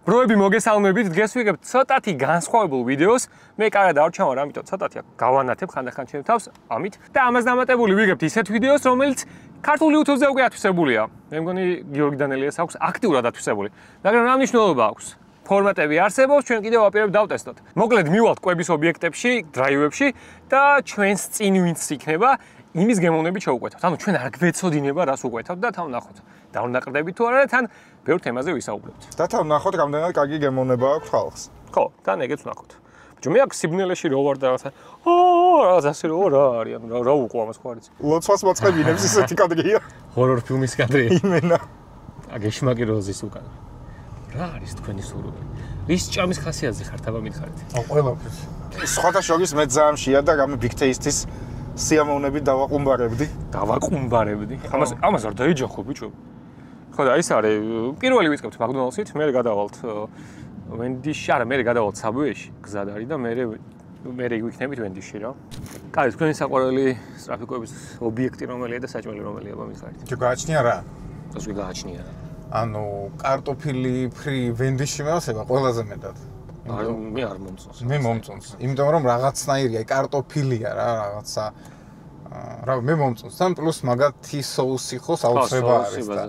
Ბროები მოგესალმებით, დღეს ვიღებთ ცოტათი განსხვავებულ ვიდეოს. მე კარგად არ ჩავარ, ამიტომ ცოტათი გავანათებ ხანდახან ჩემ თავს, ამით. და ამას დამატებული ვიღებთ ისეთ ვიდეოს, რომელიც ქართულ YouTube-ზე უკვე ათვისებულია. მე მგონი გიორგი დანელიას აქვს აქტიურად ათვისებული. მაგრამ რა მნიშვნელობა აქვს? ფორმატები არსებობს, ჩვენ კიდევ ვაპირებთ დავტესტოთ. მოკლედ მივალთ კვების ობიექტებში, დრაივებში და ჩვენს წინ ვინც იქნება, იმის გემოვნებით შევუკვეთავთ. ანუ ჩვენ არ გვეცოდინება რას უკვეთავთ და თან ვნახოთ. დავნაყრდებით თუ არა და თან ბევრ თემაზე ვისაუბრებთ. და თან ვნახოთ, რამდენად კარგი გემოვნება აქვს ხალხს. ხო, თან ეგეც ვნახოთ. მე აქ სიბნელეში რო ვარ და რაღაცა რაღაც ასე რო რა არის, ანუ რა უყვა ამას ხო არის. ლოცვას მოწყებინებს ისეთი კადრია. ჰორორ ფილმის კადრია. იმენა. აგეშმაკი როზის უკან. რა არის თქვენი სურვილი? რის ჭამის ხასიათზე ხართ აბა მითხარით? ყველაფერს. სხვათა შორის მე ძალიან მშია და რამე Big Taste-ის სიამოვნებით დავაყუმბარებდი. ამას არ დაიჯახო ბიჭო. ხო და ის არის პირველი ვიწყებთ McDonald's-ით, მე გადავალთ ვენდიში, არა, მე გადავალთ Subway-ში, გზად არის და მე ვიქნებით ვენდიში რა. კაი, თქვენი საყვარელი ტრაფიკოების ობიექტი რომელია და საჭმელი რომელია აბა მითხარით? თუ გააჩნია რა? ასე გააჩნია რა. ანუ კარტოფილი ფრი ვენდიში მეოსება ყველაზე მეტად. მე არ მომწონს. მე მომწონს. იმიტომ რომ რაღაცნაირია, კარტოფილია რა, რაღაცა რა მე მომწონს. თან პლუს მაგათი соуსი ხო საოცრება არის და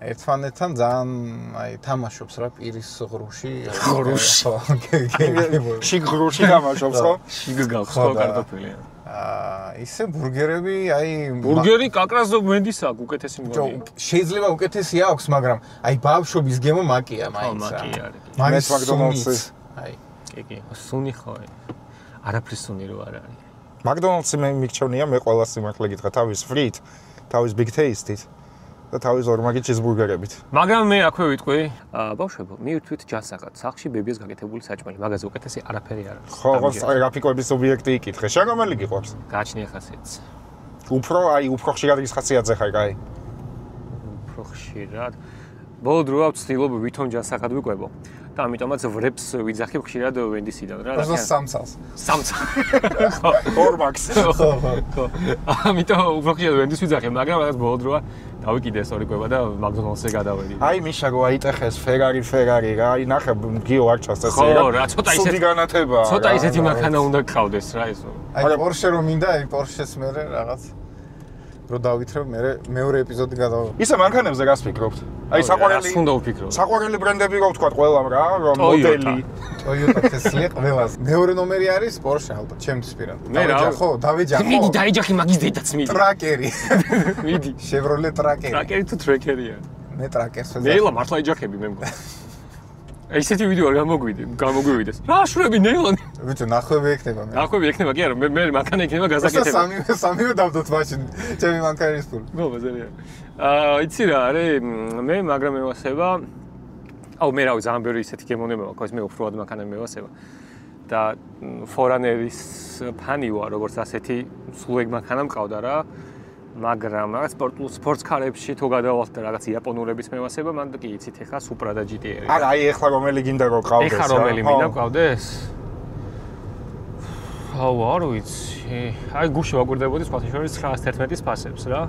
ერთმანეთთან ძალიან აი თამაშობს რა პირის ღრუში. შიგ ღრუში თამაშობს ხო? შიგ გავს ხო კარტოფილი. ისე ბურგერები აი ბურგერი კაკრას ვენდის აქვს უკეთესი მგონია. შეიძლება უკეთესი აქვს, მაგრამ აი ბავშვობის გემო მაკია მაინც. მაკია არის. მაგის McDonald's-ი. აი კი, სუნი ხო. არაფრის სუნი რო არ არის. McDonald's-ი მე მიქჩევნია, მე ყველა სიმართლე გითხრა, თავის ფრით, თავის Big Taste-ით და თავის ორმაგი ჩიზბურგერებით. მაგრამ მე აქვე ვიტყვი, ბავშვებო, მივთვით ჯანსაღად, სახლში ბებიას გაკეთებული საჭმელი, მაგაზე უკეთესი არაფერი არ არის. ხო, გრაფიკოების ობიექტი იკითხე, შენ რომელი გიყვარს? გააჩნია ხასიათს. უფრო ხშირად ის ხასიათზე ხარ, კაი. უფრო ხშირად. ბოლო დროა ვცდილობ ვითომ ჯანსაღად ვიყვებო. და ამიტომაც ვრებს ვიძახებ ხშირად ვენდისიდან რა. და სამცალს. ხო, ორმაქს. ხო. ამიტომ უფრო ხშირად ვენდის ვიძახებ, მაგრამ რაღაც ბოლო დროა დავიკიდე სწორი კვება და McDonald's-ზე გადავედი. აი მიშა რო აიტეხეს ფერარი რა, აი ნახე გიო არ ჩას ესე რა. ხო, რა, ცოტა ისეთი სუდი განათებაა. ცოტა ისეთი მანქანა უნდა გყავდეს რა ეს. აი Porsche რო მინდა, აი Porsche-ს მე რაღაც რო დავითრებ, მე მეორე ეპიზოდი გადავა. ისე მანქანებზე რას ფიქრობთ? აი საყვარელი უნდა ვფიქრო. საყვარელი ბრენდები რო ვთქვა ყველამ რა, რომ მოდელი. Toyota, Tesla ყველას. მეორე ნომერი არის Porsche ალბათ, ჩემთვის პირად. დავეჯახო. მიდი დაეჯახი მაგის დედაც მიდი. ტრაკერი. მიდი. Chevrolet ტრაკერი. ტრაკერი თუ ტრეკერია? მე ტრაკერს ვეძახი. ნეილა მართლა ეჯახები მე მგონი. ისეთი ვიდეო არ გამოგვივიდეს. რა შვები ნეილონი? ბიჭო, ნახვები ექნება მე. ნახვები ექნება კი არა, მე მანქანა ექნება გაზაკეთება. სამივე დავდოთ მაშინ, ჩემი მანქანის ფული. ნო, ბაზარია. იცი რა არის, მე მაგრამ მევასება. მე რავი, ძალიან ბევრი ისეთი გემოვნება მაქვს, მე უფროად მანქანა მევასება. და Foreigner-ის ფანი ვარ, როგორც ასეთი სულ ეგ მანქანა მყავდა რა. მაგრამ რაღაც სპორტსკარებში თუ გადავალთ და რაღაც იაპონურების მევასება, მან კი იცით ეხლა Supra და GTR-ი. არა, აი ეხლა რომელი გინდა რომ ყავდეს? ეხლა რომელი მინდა ყავდეს? არ ვიცი. აი გუშინ ვაგვირდებოდი სხვა შორის 911-ის ფასებს რა.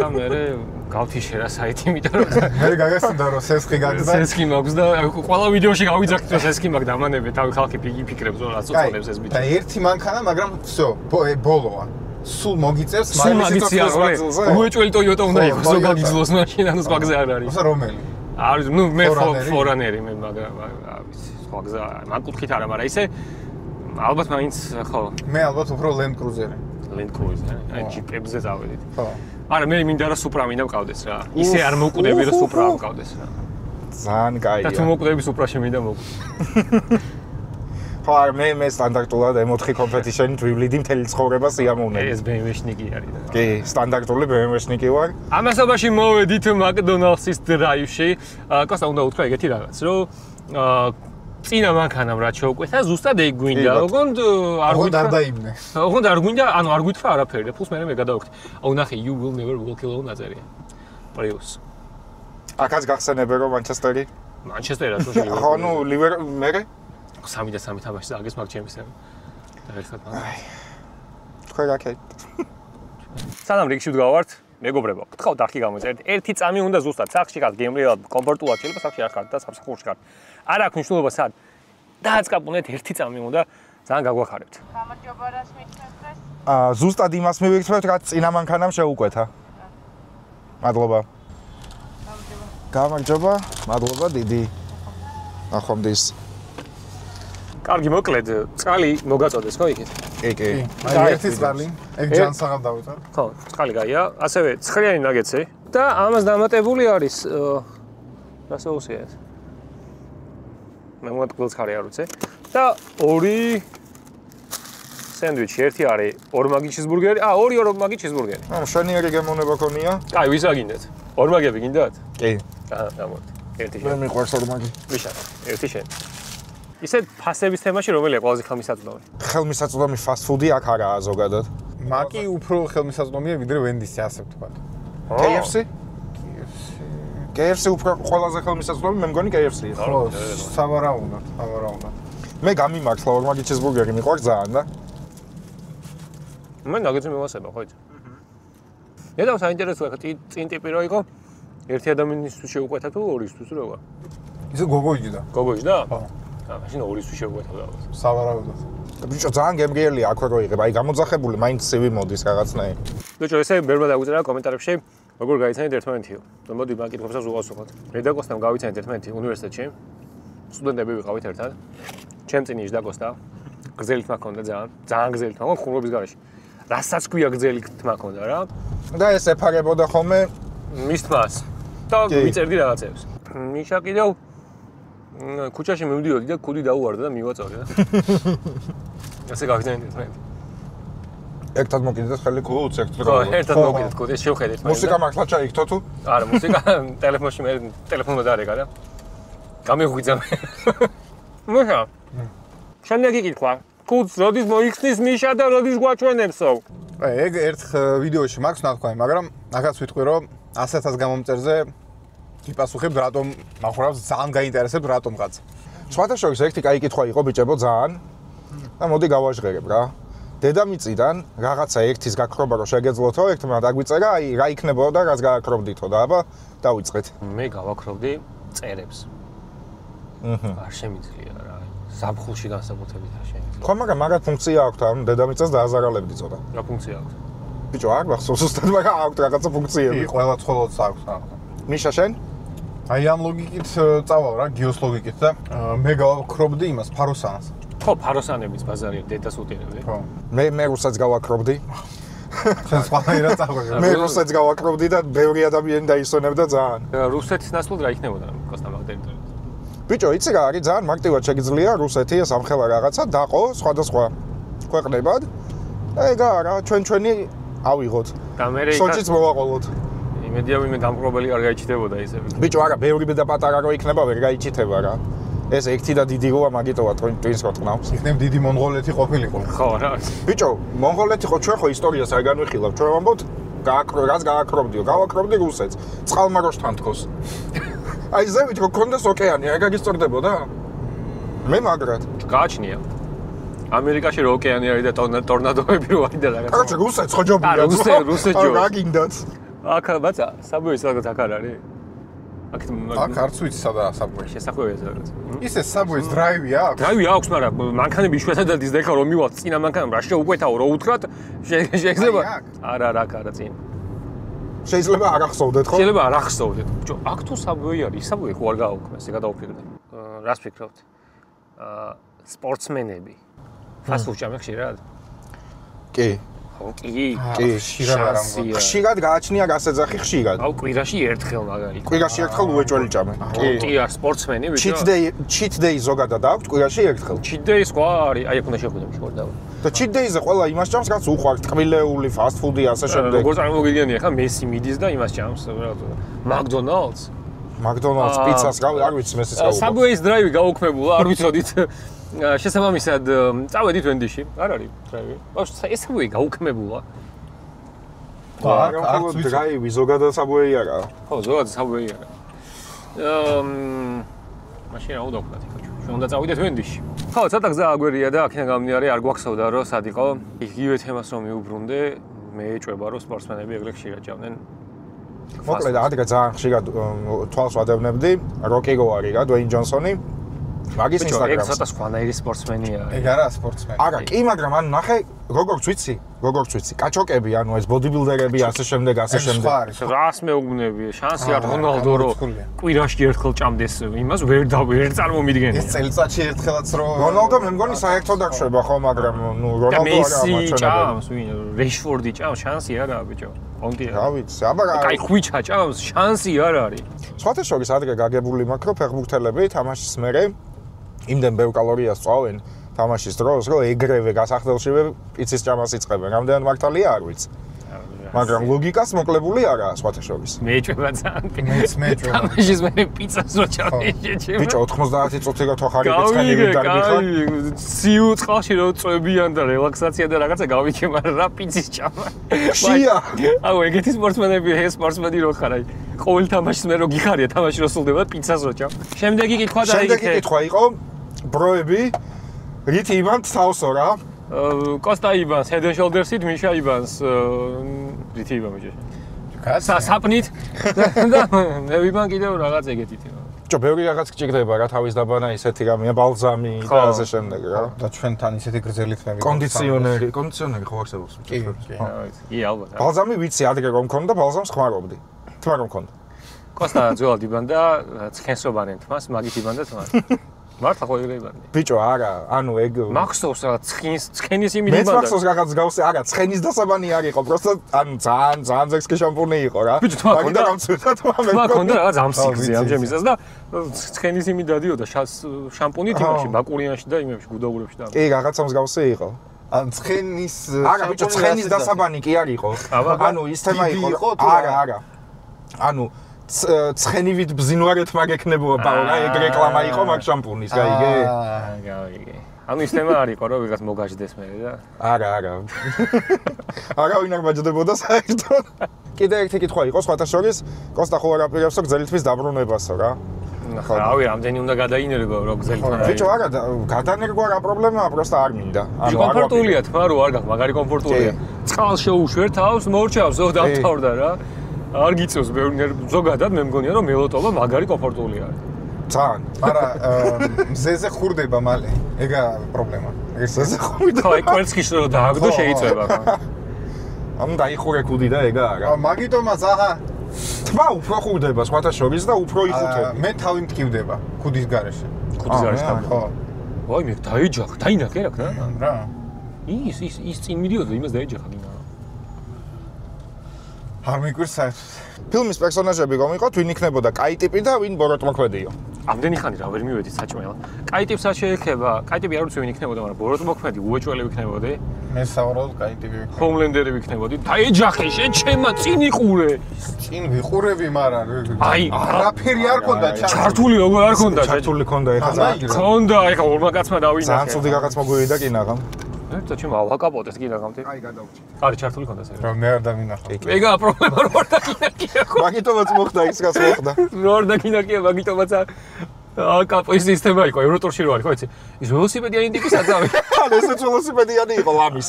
და მე გავთიშე რა საიტი, იმიტომ რომ მე გაგასწრდა რომ სესხი გაგდა. სესხი მაქვს და ყველა ვიდეოში გავიძახით რომ სესხი მაქვს დამანები, თავი ხალხი ფიქრებს რომ რაც უწოდებს ეს ბიჭი. და ერთი მანქანა, მაგრამ всё, ბოლოა. სულ მოგიწევს მაგის სიცოცხლე. უეჭველი Toyota უნდა იყოს, რომ გაგიძლოს მაშინ, ანუ სხვა გზა არ არის. ოსა რომელი? არის, მე Forerner-ი მე, მაგრამ არ ვიცი, სხვა გზა მაგ კუთხით არა, მაგრამ ისე ალბათ მაინც ხო. მე ალბათ უფრო Land Cruiser-ი. Land Cruiser, აი ჯიპებზე წავედით. ხო. არა, მე მინდა რომ Supra მინდა მყავდეს რა. ისე არ მოვკვდები რომ Supra მყავდეს რა. ძალიან კაია. და თუ მოვკვდები Supra-ში მინდა მოვკვდე. ხო, მე სტანდარტულად M4 competition-ით ვივლიდი მთელი ცხოვრება სიამოვნებით. ეს BMW-შნიკი არის და. კი, სტანდარტული BMW-შნიკი ვარ. ამასობაში მოვედით McDonald's-ის დრაივში. კოსტა უნდა უთხრა ეგეთი რაღაც, რომ წინა მანქანამ რაც შევკვეთა, ზუსტად ეგ გვინდა. ოღონდ არ დაიმნე. ოღონდ არ გვინდა, ანუ არ გვითხრა არაფერი და ფულს მე გადავხდი. აუ ნახე, you will never walk alone აწერია. Prius. აკაც გახსენებე რომ Manchester-ი? Manchester-ად თუ შეიძლება. ხო, ნუ მე 3 და 3 თამაში ზაგეს მაგ ჩემისები. და ერთად მაგ. თქვენ გაკეთეთ. სანამ რიგში ვდგავართ, მეგობრებო, გთხოვთ არქი გამოწერეთ. ერთი წამი უნდა ზუსტად სახში ხარ, გემრიელად, კომფორტულად შეიძლება სახში არ ხარ და სამსახურში ხარ. არ აქვს მნიშვნელობა სად. დააწყაბუნეთ ერთი წამი უნდა ძალიან გაგვახარებთ. გამარჯობა, რას მითხრეთ დღეს? ზუსტად იმას მივიქცევთ, რაც წინა მანქანამ შეუკვეთა. მადლობა. გამარჯობა, მადლობა დიდი. ნახვამდის. კარგი, მოკლედ, წყალი მოგაწოდეს, ხო იქით? კი. აი ერთი წყალი, ეგ ჯანსაღად დავიწყებ. ხო, წყალი გაია, ასევე ცხრიანი ნაგეტსი და ამას დამატებული არის რა соуსია ეს? მე მოგწყობს ხარი არ ვიცი. და ორი სენდვიჩი, ერთი არის ორმაგი ჩიზბურგერი, ორი ორმაგი ჩიზბურგერი. მშვენიერი გემოვნება ქონია? კაი, ვის აგინდეთ? ორმაგები გინდათ? კი. დამოთ. ერთი მე მიყვარს ორმაგი. ვიშა, ერთი შენ. ისეთ ფასების თემაში რომელია ყველაზე ხელმისაწვდომი? ხელმისაწვდომი fast food-ი აქ არაა ზოგადად. მაკი უფრო ხელმისაწვდომია ვიდრე ვენდისი, ასე ვთქვათ. KFC? KFC უფრო ყველაზე ხელმისაწვდომი, მე მგონი KFC-ია. ხო, სავარაუდოდ. მე გამიმართლა ორმაგი ჩიზბურგერი მიყვარს ძალიან და მე ნაგეტსი მევასება, ხო იცი? მე და საინტერესოა, წინ ტიპი რო იყო, ერთი ადამიანისთვის შეუყვეთა თუ ორისთვის როგორ? ისე გოგოიჯდა. გოგოიჯდა? ხო. მაშინ ორისთვის შეუყვეთა და. სავარაუდოდ. ბიჭო ძალიან გემრიელია აქ რო იღებ, აი გამოძახებული მაინც CV მოდის რაღაცნაირი. ბიჭო, ესე ბერმა დაგვიწერა კომენტარებში, როგორ გაიცანით ერთმანეთიო. და მოდი მაკითხებსაც უღალსოთ. მე და კოსტამ გავიცანით ერთმანეთი უნივერსიტეტში. სტუდენტები ვიყავით ერთად. ჩემ წინ იჯდა კოსტა. გრძელი თმა ჰქონდა ძალიან გრძელი თმა, ხუმრობის გარეშე. რასაც ქვია გრძელი თმა ჰქონდა რა. და ეს ეფარებოდა ხოლმე მის თმას. და ვიწერდი რაღაცებს. მიშა კიდევ ქუჩაში მივდიოდი და კუდი დაუვარდა და მივაწორი რა. ასე გავიცანით ერთმანეთი. ერთად მოკიდეთ ხელი კუც ერთად. ხო, ერთად მოკიდეთ კუდი, შევხედეთ. მუსიკა მართლა ჩაიქთო თუ? არა, მუსიკა ტელეფონში მე ტელეფონმა დარეკა და გამიღვიძა მე. მუშა. შემდეგი კითხვა. კუც როდის მოიხსნის მიშა და როდის გვაჩვენებსო? ეგ ერთ ვიდეოში მაქვს ნათქვამი, მაგრამ ახაც ვიტყვი რომ 100-ას გამომწერზე გიპასუხებ რატომ მახრავს ძალიან გაინტერესებს რატომ კაც. სხვათა შორის ერთი კაი კითხვა იყო ბიჭებო ძალიან და მოდი გავაჟღერებ რა. დედამიწიდან რაღაცა ერთის გაქრობა რო შეგეძლოთო, ერთმა დაგვიწერა, აი რა იქნებოდა და რაც გააქრობდითო და აბა დავიწყეთ. მე გავაქრობდი წერებს. არ შემიძლია რა. ზაფხულში განსაკუთრებით არ შემიძლია. ხო, მაგრამ მაგათ ფუნქცია აქვს და დედამიწას დააზარალებდი ცოტა. რა ფუნქცია აქვს? ბიჭო, არ მახსოვს ზუსტად, მაგრამ აქვს რაღაცა ფუნქციები. ყველა ცხოველს აქვს რა. მიშა შენ? აი ამ ლოგიკით წავალ რა, გიოს ლოგიკით და მე გავაქრობდი იმას ფაროსანს. ხო, ფაროსანების ბაზარია, დედას უტირებდი. ხო. მე რუსეთს გავაქრობდი. შენ სხვანაირად წავალ. მე რუსეთს გავაქრობდი და ბევრი ადამიანი დაისვენებდა ძალიან. რუსეთის ნაცვლად რა იქნებოდა კოსტა მაგ ტერიტორიაზე? ბიჭო, იცი რა არის, ძალიან მარტივად შეგიძლია რუსეთი სამხელა რაღაცა დაყო სხვადასხვა ქვეყნებად. და ეგა რა, ჩვენი ავიღოთ. და მე სოჭიც მოვაყოლოთ. იმედია ვინმე დამპყრობელი არ გაიჩიტებოდა ისე. ბიჭო, არა, ბევრი და პატარა რო იქნება, ვერ გაიჩიტება რა. ეს ერთი და დიდი როა მაგიტოა twins რო თნავს. იქნებ დიდი მონღოლეთი ყოფილიყო. ხო რა. ბიჭო, მონღოლეთი ხო ჩვენ ხო ისტორიას არ განვიხილავთ. ჩვენ ვამბობთ, რაც გააქრობდიო, გავაქრობდი რუსეთს. წყალმაროშთან თქოს. აი ზევით რო კონდეს ოკეანი, არ გაგისწორდებოდა? მე მაგრად. გააჩნია. ამერიკაში რო ოკეანი არის და ტორნადოები რო არის და რაღაც. კაროჩე, რუსეთს ხო ჯობია. რუსეთს ჯობს. რა გინდათ? აქ ბაცა, საბუე სადღაც აქ არ არის? აქ არც ვიცი სადაა საბუე. შესახვევია სადღაც. ისე საბუეს დრაივი აქვს? დრაივი აქვს, მაგრამ მანქანები იშვიათად ისდეხა რომ მივალ წინა მანქანამ რა შეუკვეთაო რო უთხრათ, შეიძლება? არა, არა წინ. შეიძლება არ ახსოვდეთ ხო? შეიძლება არ ახსოვდეთ. ბიჭო, აქ თუ საბუე არის, საბუე ხო არ გააუქმეს, ეგ გადავფიქრდი. რას ფიქრობთ? სპორტსმენები. ფასტ-ფუდში ამე ხშირად? კი. ხო, კი. ხშირად გააჩნია გასაძახი ხშირად. აუ, კვირაში ერთხელ მაგალითად. კვირაში ერთხელ უეჭველი ჭამე. კი, არ სპორტსმენი, ბიჭო. cheat day ზოგადად აქვს კვირაში ერთხელ. cheat day სხვა არის, აი აქ უნდა შეხვიდე მიშორ და. და cheat day-ზე ყველა იმას ჭამს, რაც უყვარს, ტკბილეული, fast-food-ი ასე შემდეგ. როგორ წარმოგიდგენია ხა მესი მიდის და იმას ჭამს, McDonald's. McDonald's პიცას არ ვიცი მესის გაუგო. Subway-ის დრაივი გაუქმებულა, არ ვიცოდით. შესაბამისად, წავედით ვენდიში. არ არის დრაივი. ბავშვ, ეს Subway გაუქმებულა. არ ვიცი დრაივი ზოგადად Subway არა. ხო, ზოგადად Subway არა. მაშინ რა უნდა ვქნათ იქ? ჩვენ უნდა წავიდეთ ვენდიში. ხო, ცოტა გზა აგვერია და აქედან გამომდინარე არ გვახსოვდა რომ სად იყო. იგივე თემას რომ მიუბრუნდე, მე ეჭვება რომ სპორტსმენები ეგრე ხშირად ჭამდნენ მოკლედ ადრე ძალიან ხშირად თვალს ვადევნებდი როკი გოარი რა დუეინ ჯონსონი მაგის ინსტაგრამს. ეგ ცოტა სხვანაირი სპორტსმენია. ეგ არა სპორტსმენი. არა, კი, მაგრამ ანუ ნახე, როგორც ვიცი, კაჩოკები, ანუ ეს ბოდიბილდერები, ასე შემდეგ. რას მეუბნები, შანსი არ რონალდო რო კვირაში ერთხელ ჭამდეს იმას ვერ წარმომიდგენია. ეს წელიწადში ერთხელაც რო რონალდო მე მგონი საერთოდ არ შვება ხო, მაგრამ ნუ რონალდო არა მესი ჭამს, რეშფორდი ჭამს, შანსი არა ბიჭო. პონტია. რა ვიცი, აბა კაი ხვიჩა ჭამს, შანსი არ არის. სხვათა შორის ადრე გაგებული მაქვს რომ ფეხბურთელები თამაშის მერე იმდენ ბევრ კალორიას წვავენ თამაშის დროს, რომ ეგრევე გასახდელშივე პიცის ჭამას იწყებენ. რამდენად მართალია არ ვიცი. მაგრამ ლოგიკას მოკლებული არაა სხვათა შორის. მეჭვება ძალიან. მეჭვება. თამაშის მერე პიცას რო ჩამეჭეჭება. ბიჭო 90 წუთი რო თოხარი გეცხენი ვიდარბიხარ. ციუ წყალში რო წვებიან და რელაქსაცია და რაღაცა გავიქე, მაგრამ რა პიცის ჭამა. შია. აუ ეგეთი სპორტსმენები, ეს სპორტსმენი რო ხარ, აი ყოველ თამაშის მერე რო გიხარია, თამაში რო სულდება პიცას რო ჭამ. შემდეგი კითხვა და შემდეგი კითხვა იყო ბროები რით იბანთ თავსო რა? კოსტა იბანს, Head and Shoulders-ით, მიშა იბანს, რით იბან ბიჭო? საპნით და მე ვიბან კიდევ რაღაც ეგეთით. ბიჭო, ბევრი რაღაც გჭირდება რა, თავის დაბანა ისეთი რამეა, ბალზამი და ასე შემდეგ რა. და ჩვენთან ისეთი გრძელი ხმები. კონდიციონერი ხო არსებობს? კი. კი, ალბათ. ბალზამი ვიცი ადრე რომ მქონდა, ბალზამს ხმარობდი. თმა რომ მქონდა. კოსტა ძველად იბანდა ცხენსობარენ თმას, მაგით იბანდა თმას. მართლა ხო იგებანი. ბიჭო, არა, ანუ ეგ მახსოვს რა ცხენის იმით მე იბანდა. მახსოვს რაღაც გავსე, არა, ცხენის დასაბანი არ იყო, просто ანუ ძალიან ზექსკი შამპუნი იყო რა. ბიჭო, თმა მაგით გამწვიდა თმა მე. თმა ქონდა რაღაც ამსიგზე ამჟამისას და ცხენის იმით დადიოდა შამპუნით იმაში, ბაკურიანში და იმებში, გუდაურებში და. კი, რაღაცამს გავსე იყო. ან ცხენის არა, ბიჭო, ცხენის დასაბანი კი არ იყო. ანუ ის თემა იყო. არა. ანუ ცხენივით ბზინვარეთ მაგექნებოდა რა, ეგ რეკლამა იყო მაგ შამპუნის, გაიგე? გაიგე. ანუ ის თემა არ იყო, რომ ვიღაც მოგაჯდეს მე და. არა. არა, ვინ არ მაჯდებოდა საერთოდ. კიდე ერთი კითხვა იყო სხვათა შორის, კოსტა ხო არ აპირებსო გზელითმის დაბრუნებასო რა. რავი, რამდენი უნდა გადაინერგო რო გზელით. ბიჭო, არა, გადანერგვა რა პრობლემაა, просто არ მინდა. ანუ კომფორტულია თმა რო არ გაქვს, მაგარი კომფორტულია. წყალს შეუშვერ თავს, მორჩავს, დავთავრდა რა. არ გიწევს ბევრი ზოგადად მე მგონია რომ მელოტობა მაგარი კომფორტული არის. ძალიან. მაგრამ მზეზე ხურდება მალე. ეგა პრობლემა. მზეზე ხურდება. ხო, აი კვერცხის რო დააგდო შეიძლება ხო. ანუ დაიხურე კუდი და ეგა არა. მაგიტომაც აჰა თმა უფრო ხურდება სხვათა შორის და უფრო იხუთები. მე თავი მткиვდება კუდის გარეშე. კუდის გარეშე თავი. ხო. ვაი მე დაიჯახ, დაინახე რა. რა. ის წინ მიდიოდა იმას დაიჯახა გინდა. არ მიგვირს საერთოდ. ფილმის პერსონაჟები რომ იყო, ვინ იქნებოდა კაი ტიპი და ვინ ბოროტმოქმედიო? ამდენი ხანი რა ვერ მივედი საჭმელა. კაი ტიპს არ შეექება, კაი ტიპი არ ვიცი ვინ იქნებოდა, მაგრამ ბოროტმოქმედი უეჭველი იქნებოდი. მე საუბრობ კაი ტიპი ვიქნებოდი. ჰომლენდერი ვიქნებოდი. დაიჯახე შენ ჩემა წინ იყურე. წინ ვიყურები, მაგრამ აი, არაფერი არ ქონდა ჩართული როგორ არ ქონდა? ჩართული ქონდა ეხლა. ქონდა, ეხლა ორმა კაცმა დავინახე. ძალიან ცუდი რაღაც მოგვივიდა კი ნაღამ. ერთად ჩემ ავაკაპოტეს კი ნაღამთი. აი გადავჭი. არის ჩართული ქონდა საერთოდ. რა მე არ დავინახე. ეგაა პრობლემა რო არ დაკინაკია ხო? მაგიტომაც მოხდა ის რაც მოხდა. რო არ დაკინაკია მაგიტომაც კაპოს სისტემა იყო ევროტორში რო არის ხო იცი? ის ველოსიპედიანი ტიპის აწავი. ან ესეც ველოსიპედიანი იყო ლამის.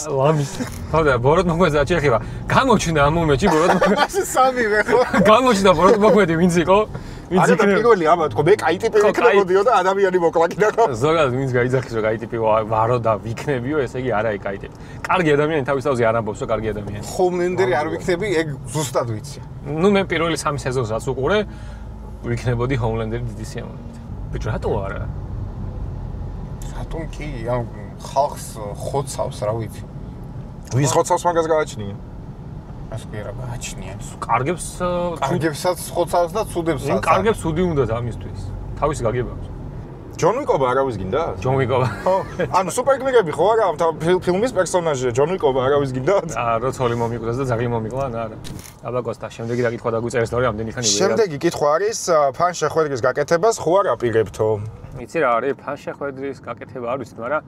ხო და ბოროტმოქმედზე აჩეხება. გამოჩნდა ამ მომენტში ბოროტმოქმედი. სამივე ხო? გამოჩნდა ბოროტმოქმედი ვინც იყო? არა და პირველი აბა თქო მე კაი ტიპი ვიქნებოდიო და ადამიანი მოკლაკიდა ხო? ზოგადად ვინც გაიძახის რომ კაი ტიპი ვარო და ვიქნებიო, ესე იგი არა კაი ტიპი. კარგი ადამიანი თავის თავზე არ ამბობს რომ კარგი ადამიანი. ჰომლენდერი არ ვიქნები, ეგ ზუსტად ვიცი. ნუ მე პირველი 3 სეზონსაც უყურე, ვიქნებოდი ჰომლენდერი დიდი სიამოვნებით. ბიჭო რატო არა? რატომ კი, ამ ხალხს ხოცავს რა ვიცი. ვის ხოცავს მაგას გააჩნია? ასე კი რა გააჩნია. კარგებსაც ხოცავს და ცუდებსაც. კარგებს ცუდი უნდათ ამისთვის. თავის გაგებავს. ჯონ ვიკობა არავის გინდა? ჯონ ვიკობა. ხო. ანუ სუპერგმირები ხო არა ამ ფილმის პერსონაჟია ჯონ ვიკობა არავის გინდა? როცოლი მომიყვეს და ძაღლი მომიყლა, არა. აბა კოსტა, შემდეგი დაკითხვა დაგვიწერეს და რამდენი ხანი ვიღებ. შემდეგი კითხვა არის ფან შეხვედრის გაკეთებას ხო არ აპირებთო? იცი რა არის ფან შეხვედრის გაკეთება არ ვიცი, მაგრამ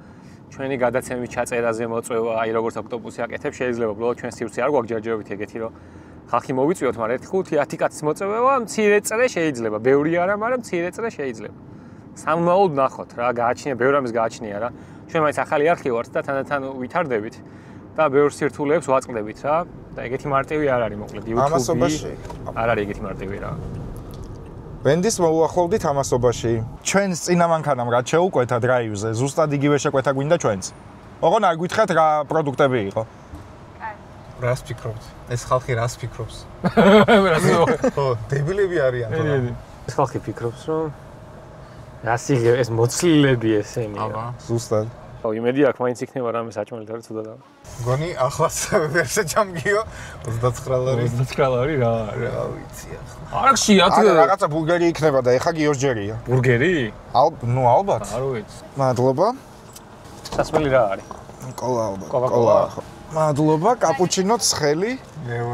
ჩვენი გადაცემის ჩაწერაზე მოწვევა, აი როგორც ოქტოპუსი აკეთებს, შეიძლება უბრალოდ ჩვენ სივრცე არ გვაქვს ჯერჯერობით ეგეთი, რომ ხალხი მოვიწვიოთ, მაგრამ 1-5-10 კაცის მოწვევა მცირე წრე შეიძლება, ბევრი არა, მაგრამ მცირე წრე შეიძლება. სამმაოდ ნახოთ რა, გააჩნია, ბევრ ამის გააჩნია რა. ჩვენ მაინც ახალი არქივი ვართ და თანდათან ვითარდებით. და ბევრ სირთულეებს ვაწყდებით რა. და ეგეთი მარტივი არ არის მოკლედ YouTube-ი. ამასობაში არ არის ეგეთი მარტივი რა. ვენდის მოუახლოვდით ამასობაში. ჩვენს წინა მანქანამ რაც შეუკვეთა დრაივზე, ზუსტად იგივე შეკვეთა გვინდა ჩვენც. ოღონ არ გითხრათ რა პროდუქტები იყო. რას ფიქრობთ? ეს ხალხი რას ფიქრობს? ხო, დებილები არიან თორე. ეს ხალხი ფიქრობს რომ რას იღებ ეს მოცლილები ესენი. აბა, ზუსტად. ხო, იმედი აქვს მაინც იქნება რამე საჭმელი და ცუდა და. მგონი ახლაც ვერ შეჭამგიო 29 ლარი. 29 ლარი რა. რა ვიცი ახლა. არ ხშია თუ რაღაცა ბულგარი იქნება და ეხა გიორჯერია. ბურგერი? ნუ ალბათ. არ ვიცი. მადლობა. სასმელი რა არის? კოლა ალბათ. კოლა. მადლობა, კაპუჩინო ცხელი.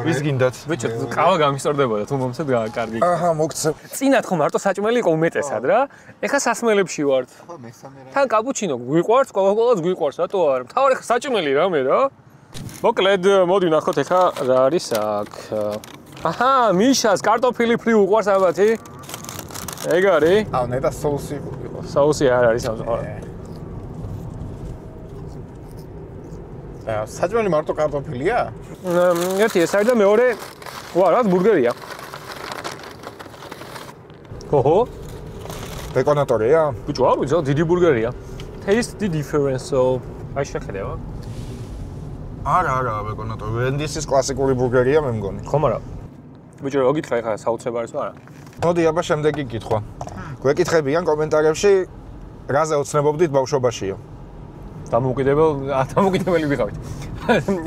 ვის გინდათ? ბიჭო, ყავა გამისტორდებოდა თუ მომცეთ კარგი. აჰა, მოგცემ. წინათ ხო მარტო საჭმელი იყო უმეტესად რა. ეხა სასმელებში ვართ. ხო, მესამე რა. თან კაპუჩინო გვიყვარს, კოლა-კოლაც გვიყვარს, რატო არა? მთავარი ხა საჭმელი რამე რა. მოკლედ, მოდი ნახოთ ეხა რა არის აქ. აჰა, მიშას კარტოფილი ფრი უყვარს ალბათი. ეგ არის. აუ, ნეტა соуსი იყო. საუსი არ არის სამწუხაროდ. საჭმელი მარტო კარტოფილია? ერთი ეს არის და მეორე, ვა, რა ბურგერია. ოჰო, ბეკონატორია? ბიჭო, არ ვიცი, დიდი ბურგერია. Taste the difference, so აი შეხედება. არა, ბეკონატორი. ვენდისის კლასიკური ბურგერია მე მგონი. ხო, მაგრამ ბიჭო, რო გითხრა ეხლა საოცრება არის თუ არა? მოდი, აბა შემდეგი კითხვა. გვეკითხებიან კომენტარებში, რაზე ოცნებობდით ბავშვობაშიო? დამოუკიდებელი ვიყავით.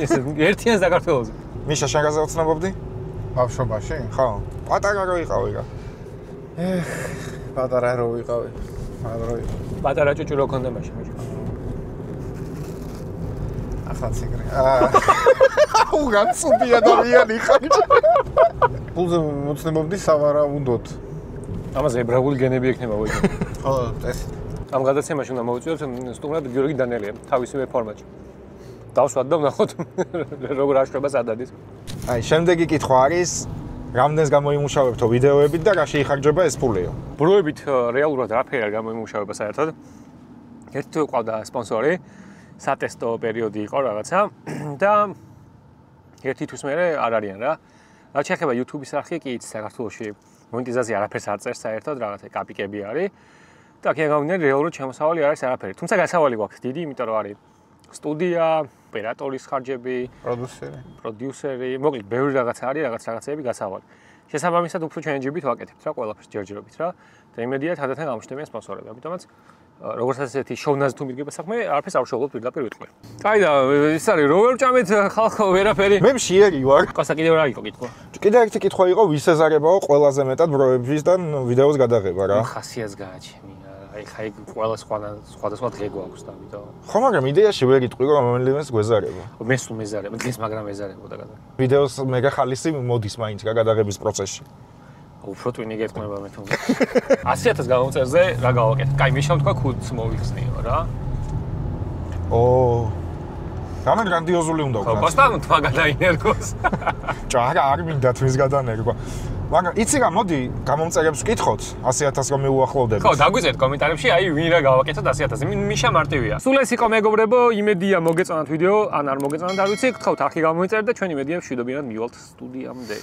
ესე ერთიან საქართველოზე. მიშა, შენ რაზე ოცნებობდი? ბავშვობაში? ხო. პატარა რო იყავი რა. პატარა რო ვიყავი. პატარა ჭუჭუ რო ქონდა მაშინ. ახლა ციგრე. აუ, განცუდი ადამიანი ხარ. პულზე მოცნებობდი სავარაუდოდ. ამაზე ებრაული გენები ექნება ვეჯო. ხო, ეს ამ გადაცემაში უნდა მოვიწვიოთ სტუმრად გიორგი დანელია, თავისივე ფორმატში. დავსვათ და ვნახოთ როგორ აშრობას ადადის. აი, შემდეგი კითხვა არის, რამდენს გამოიმუშავებთო ვიდეოებით და რა შეიხარჯება ეს ფულიო? ბროებით რეალურად რაფერი არ გამოიმუშავება საერთოდ. ერთი ყავდა სპონსორი, სატესტო პერიოდი იყო რაღაცა და ერთი თვის მერე არ არიან რა. რაც შეეხება YouTube-ის არხი, კი იცი საქართველოში მონეტიზაცია არაფერს არ წერს საერთოდ, რაღაცა კაპიკები არის. და აქ გამოვიდნენ რეალურად შემოსავალი არის არაფერი. თუმცა გასავალი გვაქვს დიდი, იმიტომ რომ არის სტუდია, ოპერატორის ხარჯები, პროდიუსერი, მოკლედ ბევრი რაღაცა არის, რაღაცეები გასავალი. შესაბამისად უფრო ჩვენი ჯიბით ვაკეთებთ რა, ყველაფერს ჯერჯერობით რა. და იმედია თანდათან გამოჩნდებიან სპონსორები. ამიტომაც როგორც ასეთი შოუნაზე თუ მიდგება საქმე, არაფერს არ უშუალოდ პირდაპირ ვიტყვი. აი და ის არის რო ვერ ჭამეთ ხალხო ვერაფერი. მე მშიერი ვარ. ყასა კიდევ რა იყო კითხვა? კიდე ერთი კითხვა იყო, ვის ეზარებაო ყველაზე მეტად ბროებისგან ვიდეოს გადაღება რა. ხასიათს გააჩნია. აი ხაი ყველა სხვადასხვა დღე გვაქვს და ამიტომ. ხო, მაგრამ იდეაში ვერ იტყვი რომ რომელიმეს გვეზარება. მე სულ მეზარება, დღეს მაგრამ ეზარებოდა გადაღება. ვიდეოს მეგა ხალისი მოდის მაინც რა გადაღების პროცესში. უფრო ტვინი გეტყვება მე თუნდაც. 100.000 გამომწერზე რა გავაკეთე? კაი, მე შევთქვა ქუდს მოვიხსნიო რა. რამე გრანდიოზული უნდა ხო, ვქნათ. პოსტამ თქვა გადაინერგოს. ჭარა არ მინდა თვის გადანერგვა. მაგრამ იცი რა, მოდი გამომწერებს ვკითხოთ 100.000 რომ მეუახლოვდებით. ხო, დაგვიწერეთ კომენტარებში, აი ვინ რა გავაკეთოთ 100.000. მიშა მარტივია. სულ ეს იყო მეგობრებო, იმედია მოგეწონათ ვიდეო, ან არ მოგეწონათ არ ვიცი, გთხოვთ არხი გამოიწერეთ და ჩვენ იმედია მშვიდობიანად მივალთ სტუდიამდე.